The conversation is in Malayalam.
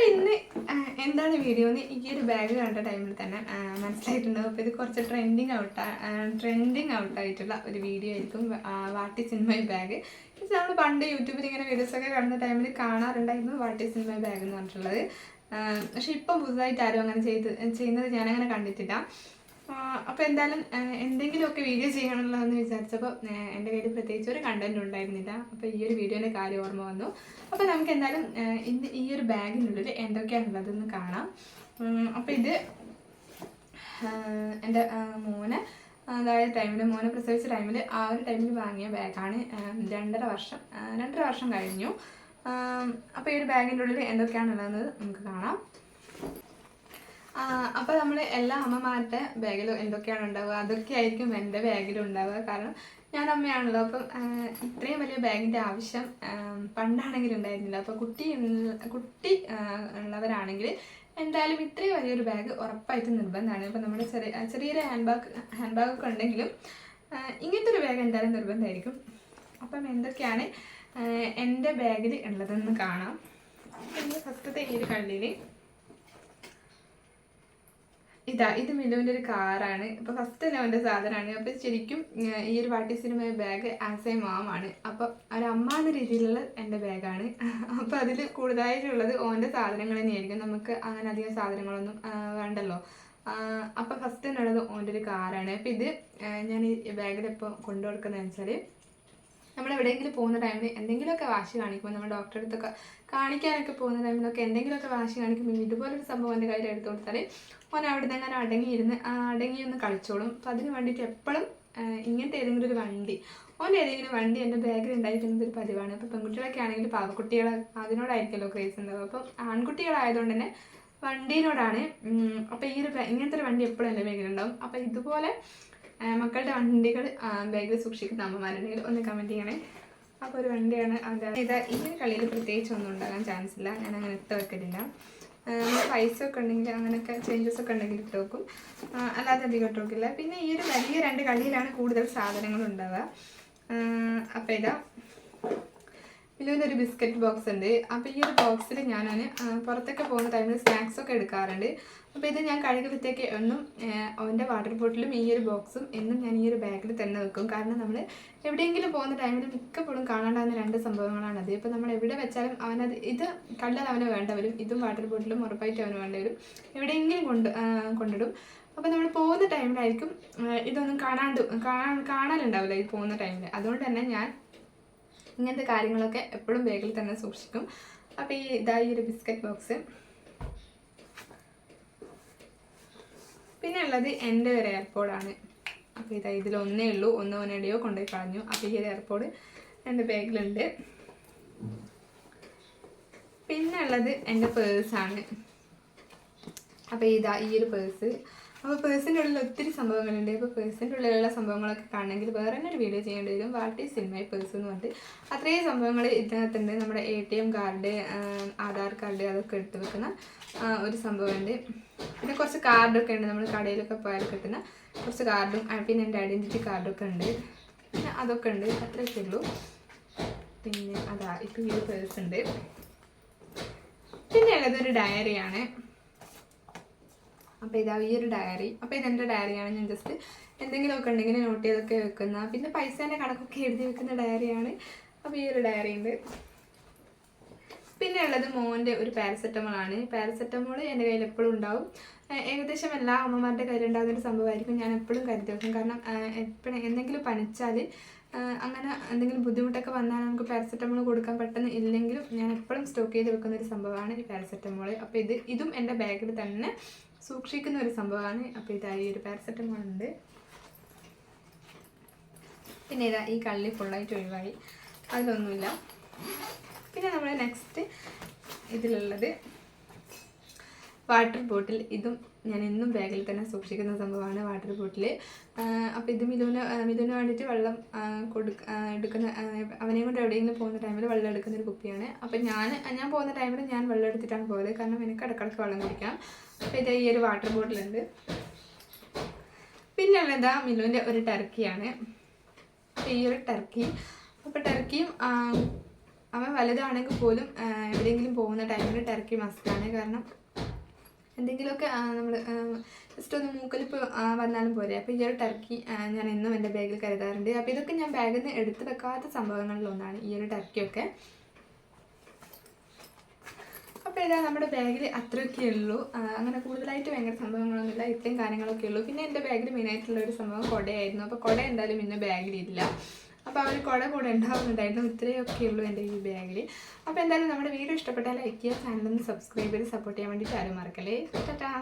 അപ്പോൾ ഇന്ന് എന്താണ് വീഡിയോ എന്ന് ഈ ഒരു ബാഗ് കണ്ട ടൈമിൽ തന്നെ മനസ്സിലായിട്ടുണ്ടാവും. അപ്പോൾ ഇത് കുറച്ച് ട്രെൻഡിങ് ഔട്ടായിട്ടുള്ള ഒരു വീഡിയോ ആയിരിക്കും. What is in my bag. ഇത് നമ്മൾ പണ്ട് യൂട്യൂബിൽ ഇങ്ങനെ വീഡിയോസൊക്കെ കാണുന്ന ടൈമിൽ കാണാറുണ്ടായിരുന്നു what is in my bag എന്ന് പറഞ്ഞിട്ടുള്ളത്. പക്ഷെ ഇപ്പം പുതുതായിട്ട് ആരും അങ്ങനെ ചെയ്യുന്നത് ഞാനങ്ങനെ കണ്ടിട്ടില്ല. അപ്പോൾ എന്തായാലും എന്തെങ്കിലുമൊക്കെ വീഡിയോ ചെയ്യണമല്ലോ വിചാരിച്ചപ്പോൾ എൻ്റെ കയ്യിൽ പ്രത്യേകിച്ച് ഒരു കണ്ടൻറ് ഉണ്ടായിരുന്നില്ല. അപ്പോൾ ഈ ഒരു വീഡിയോൻ്റെ കാര്യം ഓർമ്മ വന്നു. അപ്പോൾ നമുക്ക് എന്തായാലും ഇന്ന് ഈ ഒരു ബാഗിനുള്ളിൽ എന്തൊക്കെയാണുള്ളതെന്ന് കാണാം. അപ്പോൾ ഇത് എൻ്റെ മോനെ അതായത് മോനെ പ്രസവിച്ച ടൈമിൽ ആ ഒരു ടൈമിൽ വാങ്ങിയ ബാഗാണ്. 2.5 വർഷം കഴിഞ്ഞു. അപ്പോൾ ഈ ഒരു ബാഗിൻ്റെ ഉള്ളിൽ എന്തൊക്കെയാണുള്ളതെന്ന് നമുക്ക് കാണാം. അപ്പോൾ നമ്മൾ എല്ലാ അമ്മമാരുടെ ബാഗിലും എന്തൊക്കെയാണ് ഉണ്ടാവുക അതൊക്കെ ആയിരിക്കും എൻ്റെ ബാഗിലും ഉണ്ടാവുക. കാരണം ഞാൻ അമ്മയാണല്ലോ. അപ്പം ഇത്രയും വലിയ ബാഗിൻ്റെ ആവശ്യം പണ്ടാണെങ്കിലും ഉണ്ടായിരുന്നില്ല. അപ്പോൾ കുട്ടി ഉള്ളവരാണെങ്കിൽ എന്തായാലും ഇത്രയും വലിയൊരു ബാഗ് ഉറപ്പായിട്ടും നിർബന്ധമാണ്. അപ്പോൾ നമ്മുടെ ചെറിയൊരു ഹാൻഡ് ബാഗൊക്കെ ഉണ്ടെങ്കിലും ഇങ്ങനത്തെ ഒരു ബാഗ് എന്തായാലും നിർബന്ധമായിരിക്കും. അപ്പം എന്തൊക്കെയാണ് എൻ്റെ ബാഗിൽ ഉള്ളതെന്ന് കാണാം. പിന്നെ ഫസ്റ്റത്തെ ഈ ഒരു കള്ളിയിൽ ഇത് മിലുവിൻ്റെ ഒരു കാറാണ്. അപ്പോൾ ഫസ്റ്റ് തന്നെ അവൻ്റെ സാധനമാണ്. അപ്പോൾ ശരിക്കും ഈ ഒരു what is in my bag as a മാമാണ്. അപ്പോൾ ഒരമ്മ എന്ന രീതിയിലുള്ള എൻ്റെ ബാഗാണ്. അപ്പോൾ അതിൽ കൂടുതലായിട്ടുള്ളത് ഓൻ്റെ സാധനങ്ങൾ തന്നെയായിരിക്കും. നമുക്ക് അങ്ങനെ അധികം സാധനങ്ങളൊന്നും വേണ്ടല്ലോ. അപ്പോൾ ഫസ്റ്റ് തന്നെ ഉള്ളത് ഓൻ്റെ ഒരു കാറാണ്. അപ്പോൾ ഇത് ഞാൻ ഈ ബാഗിൽ ഇപ്പോൾ കൊണ്ടു കൊടുക്കുന്നതെന്ന് വെച്ചാൽ നമ്മൾ എവിടെയെങ്കിലും പോകുന്ന ടൈമിൽ എന്തെങ്കിലുമൊക്കെ വാശി കാണിക്കുമ്പോൾ നമ്മൾ ഡോക്ടറെ അടുത്തൊക്കെ കാണിക്കാനൊക്കെ പോകുന്ന ടൈമിലൊക്കെ എന്തെങ്കിലുമൊക്കെ വാശി കാണിക്കുമ്പോൾ ഇതുപോലൊരു സംഭവം എൻ്റെ കയ്യിൽ എടുത്തു കൊടുത്താൽ ഓൻ അവിടെ നിന്ന് അങ്ങനെ അടങ്ങിയൊന്ന് കളിച്ചോളും. അപ്പം അതിന് വേണ്ടിയിട്ട് എപ്പോഴും ഇങ്ങനത്തെ ഏതെങ്കിലും ഒരു വണ്ടി എൻ്റെ ബാഗിൽ ഉണ്ടായിരിക്കുന്നത് ഒരു പതിവാണ്. അപ്പോൾ പെൺകുട്ടികളൊക്കെ ആണെങ്കിൽ പാവക്കുട്ടികൾ അതിനോടായിരിക്കുമല്ലോ ക്രേസ് ഉണ്ടാവും. അപ്പം ആൺകുട്ടികളായതുകൊണ്ട് തന്നെ വണ്ടീനോടാണ്. അപ്പോൾ ഇങ്ങനത്തെ ഒരു വണ്ടി എപ്പോഴും എൻ്റെ ബാഗിലുണ്ടാവും. അപ്പോൾ ഇതുപോലെ മക്കളുടെ വണ്ടികൾ ബാഗിൽ സൂക്ഷിക്കുന്ന അമ്മമാരുണ്ടെങ്കിൽ ഒന്ന് കമൻറ്റ് ചെയ്യണേ. അപ്പോൾ ഒരു വണ്ടിയാണ് ഇത്. ഈ ഒരു കളിയിൽ പ്രത്യേകിച്ച് ഒന്നും ഉണ്ടാകാൻ ചാൻസ് ഇല്ല. ഞാൻ അങ്ങനെ ഇട്ട് വെക്കലില്ല. പൈസ ഒക്കെ ഉണ്ടെങ്കിൽ അങ്ങനെയൊക്കെ ചേഞ്ചസ് ഒക്കെ ഉണ്ടെങ്കിൽ ഇട്ട് വെക്കും, അല്ലാതെ അധികം ഇട്ട് വെക്കില്ല. പിന്നെ ഈ ഒരു വലിയ 2 കളിയിലാണ് കൂടുതൽ സാധനങ്ങൾ ഉണ്ടാവുക. അപ്പോൾ ഇതാ ഇതിൻ്റെ ഒരു ബിസ്ക്കറ്റ് ബോക്സ് ഉണ്ട്. അപ്പോൾ ഈ ഒരു ബോക്സിൽ ഞാൻ പുറത്തൊക്കെ പോകുന്ന ടൈമിൽ സ്നാക്സൊക്കെ എടുക്കാറുണ്ട്. അപ്പോൾ ഇത് ഞാൻ കഴുകലത്തേക്ക് എന്നും അവൻ്റെ വാട്ടർ ബോട്ടിലും ഈ ഒരു ബോക്സും എന്നും ഞാൻ ഈ ഒരു ബാഗിൽ തന്നെ വെക്കും. കാരണം നമ്മൾ എവിടെയെങ്കിലും പോകുന്ന ടൈമിൽ മിക്കപ്പോഴും കാണാണ്ടാകുന്ന 2 സംഭവങ്ങളാണത്. ഇപ്പോൾ നമ്മൾ എവിടെ വെച്ചാലും ഇത് കണ്ടാൽ അവന് വേണ്ട വരും. ഇതും വാട്ടർ ബോട്ടിലും ഉറപ്പായിട്ട് അവന് വേണ്ടി വരും. എവിടെയെങ്കിലും കൊണ്ടിടും. അപ്പോൾ നമ്മൾ പോകുന്ന ടൈമിലായിരിക്കും ഇതൊന്നും കാണാനുണ്ടാവില്ല ഈ പോകുന്ന ടൈമിൽ. അതുകൊണ്ട് തന്നെ ഞാൻ ഇങ്ങനത്തെ കാര്യങ്ങളൊക്കെ എപ്പോഴും ബാഗിൽ തന്നെ സൂക്ഷിക്കും. അപ്പോൾ ഈ ഒരു ബിസ്ക്കറ്റ് ബോക്സ്. പിന്നെ ഉള്ളത് എൻ്റെ ഒരു എയർപോഡാണ്. അപ്പോൾ ഇതിലൊന്നേ ഉള്ളൂ. ഓനെവിടെയോ കൊണ്ടുപോയി കളഞ്ഞു. അപ്പോൾ ഈ ഒരു എയർപോഡ് എൻ്റെ ബാഗിലുണ്ട്. പിന്നെ ഉള്ളത് എൻ്റെ പേഴ്സാണ്. അപ്പോൾ ഈ ഒരു പേഴ്സ്. അപ്പോൾ പേഴ്സിൻ്റെ ഉള്ളിൽ ഒത്തിരി സംഭവങ്ങളുണ്ട്. അപ്പോൾ പേഴ്സിൻ്റെ ഉള്ളിലുള്ള സംഭവങ്ങളൊക്കെ കാണണമെങ്കിൽ വേറെ തന്നെ ഒരു വീഡിയോ ചെയ്യേണ്ടി വരും. What is in my purse എന്ന് പറഞ്ഞിട്ട് അത്രയും സംഭവങ്ങൾ ഇതിനകത്തുണ്ട്. നമ്മുടെ ATM കാർഡ്, ആധാർ കാർഡ് അതൊക്കെ എടുത്ത് വെക്കുന്ന ഒരു സംഭവമുണ്ട്. പിന്നെ കുറച്ച് കാർഡൊക്കെ ഉണ്ട്. നമ്മൾ കടയിലൊക്കെ പോയാൽ കിട്ടുന്ന കുറച്ച് കാർഡും പിന്നെ എൻ്റെ ഐഡൻറ്റിറ്റി കാർഡൊക്കെ ഉണ്ട്. പിന്നെ അതൊക്കെ ഉണ്ട്. അത്രയൊക്കെ ഉള്ളൂ. പിന്നെ ഇപ്പോൾ ഈ പേഴ്സ് ഉണ്ട്. പിന്നെ ഉള്ളതൊരു ഡയറിയാണ്. അപ്പോൾ ഈ ഒരു ഡയറി. അപ്പോൾ ഇതെൻ്റെ ഡയറിയാണ്. ഞാൻ ജസ്റ്റ് എന്തെങ്കിലുമൊക്കെ ഉണ്ടെങ്കിൽ നോട്ട് ചെയ്തൊക്കെ വെക്കുന്ന, പിന്നെ പൈസേൻ്റെ കണക്കൊക്കെ എഴുതി വെക്കുന്ന ഡയറിയാണ്. അപ്പോൾ ഈ ഒരു ഡയറി ഉണ്ട്. പിന്നെ ഉള്ളത് മോൻ്റെ ഒരു പാരസെറ്റമോളാണ്. പാരസെറ്റമോൾ എൻ്റെ കയ്യിൽ എപ്പോഴും ഉണ്ടാവും. ഏകദേശം എല്ലാ അമ്മമാരുടെ കയ്യിലുണ്ടാകുന്നൊരു സംഭവമായിരിക്കും. ഞാൻ എപ്പോഴും കരുതി വെക്കും. കാരണം എപ്പോഴും എന്തെങ്കിലും പനിച്ചാൽ അങ്ങനെ എന്തെങ്കിലും ബുദ്ധിമുട്ടൊക്കെ വന്നാൽ നമുക്ക് പാരസെറ്റമോൾ കൊടുക്കാൻ പെട്ടെന്ന് ഇല്ലെങ്കിലും ഞാൻ എപ്പോഴും സ്റ്റോക്ക് ചെയ്ത് വെക്കുന്ന ഒരു സംഭവമാണ് ഈ പാരസെറ്റമോൾ. അപ്പോൾ ഇതും എൻ്റെ ബാഗിൽ തന്നെ സൂക്ഷിക്കുന്ന ഒരു സംഭവമാണ്. അപ്പോൾ ഈ ഒരു പാരസെറ്റമോൾ ഉണ്ട്. പിന്നെ ഈ കള്ളി ഫുള്ളായിട്ട് ഒഴിവായി, അതിലൊന്നുമില്ല. പിന്നെ നമ്മൾ നെക്സ്റ്റ് ഇതിലുള്ളത് വാട്ടർ ബോട്ടിൽ. ഇതും ഞാൻ എന്നും ബാഗിൽ തന്നെ സൂക്ഷിക്കുന്ന സംഭവമാണ് വാട്ടർ ബോട്ടിൽ. അപ്പോൾ ഇത് മിലുവിന് വേണ്ടിയിട്ട് വെള്ളം എടുക്കുന്ന, അവനെയും കൊണ്ട് എവിടെയെങ്കിലും പോകുന്ന ടൈമിൽ വെള്ളം എടുക്കുന്ന ഒരു കുപ്പിയാണ്. അപ്പോൾ ഞാൻ പോകുന്ന ടൈമിൽ ഞാൻ വെള്ളം എടുത്തിട്ടാണ് പോയത്. കാരണം എനിക്ക് ഇടക്കിടക്ക് വെള്ളം കുടിക്കാം. അപ്പോൾ ഈ ഒരു വാട്ടർ ബോട്ടിലുണ്ട്. പിന്നെ ഉള്ളത് മിലുവിൻ്റെ ഒരു ടർക്കിയാണ്. അപ്പോൾ ഈ ഒരു ടർക്കി. അപ്പോൾ ടർക്കിയും അവൻ വലുതാണെങ്കിൽ പോലും എവിടെയെങ്കിലും പോകുന്ന ടൈമിൽ ടർക്കി മസ്റ്റാണ്. കാരണം എന്തെങ്കിലുമൊക്കെ നമ്മൾ ജസ്റ്റ് ഒന്ന് മൂക്കലിപ്പ് വന്നാലും പോരെ. അപ്പോൾ ഈ ഒരു ടർക്കി ഞാൻ എന്നും എൻ്റെ ബാഗിൽ കരുതാറുണ്ട്. അപ്പോൾ ഇതൊക്കെ ഞാൻ ബാഗിൽ നിന്ന് എടുത്ത് വെക്കാത്ത സംഭവങ്ങളിലൊന്നാണ് ഈ ഒരു ടർക്കിയൊക്കെ. അപ്പോൾ ഇതാ നമ്മുടെ ബാഗിൽ അത്രയൊക്കെ ഉള്ളൂ. അങ്ങനെ കൂടുതലായിട്ട് ഭയങ്കര സംഭവങ്ങളൊന്നുമില്ല, ഇത്രയും കാര്യങ്ങളൊക്കെ ഉള്ളൂ. പിന്നെ എൻ്റെ ബാഗിൽ മെയിനായിട്ടുള്ള ഒരു സംഭവം കുടയായിരുന്നു. അപ്പോൾ കുട എന്തായാലും പിന്നെ ബാഗിലില്ല. അപ്പോൾ ആ ഒരു കുട കൂടെ ഉണ്ടാവുന്നുണ്ടായിരുന്നു. ഇത്രയൊക്കെ ഉള്ളൂ എൻ്റെ ഈ ബാഗിൽ. അപ്പോൾ എന്തായാലും നമ്മുടെ വീഡിയോ ഇഷ്ടപ്പെട്ടാൽ ലൈക്ക് ചെയ്യുക, ചാനലൊന്ന് സബ്സ്ക്രൈബ് ചെയ്ത് സപ്പോർട്ട് ചെയ്യാൻ വേണ്ടിയിട്ട് ആരും മറക്കല്ലേ. ടാറ്റാ.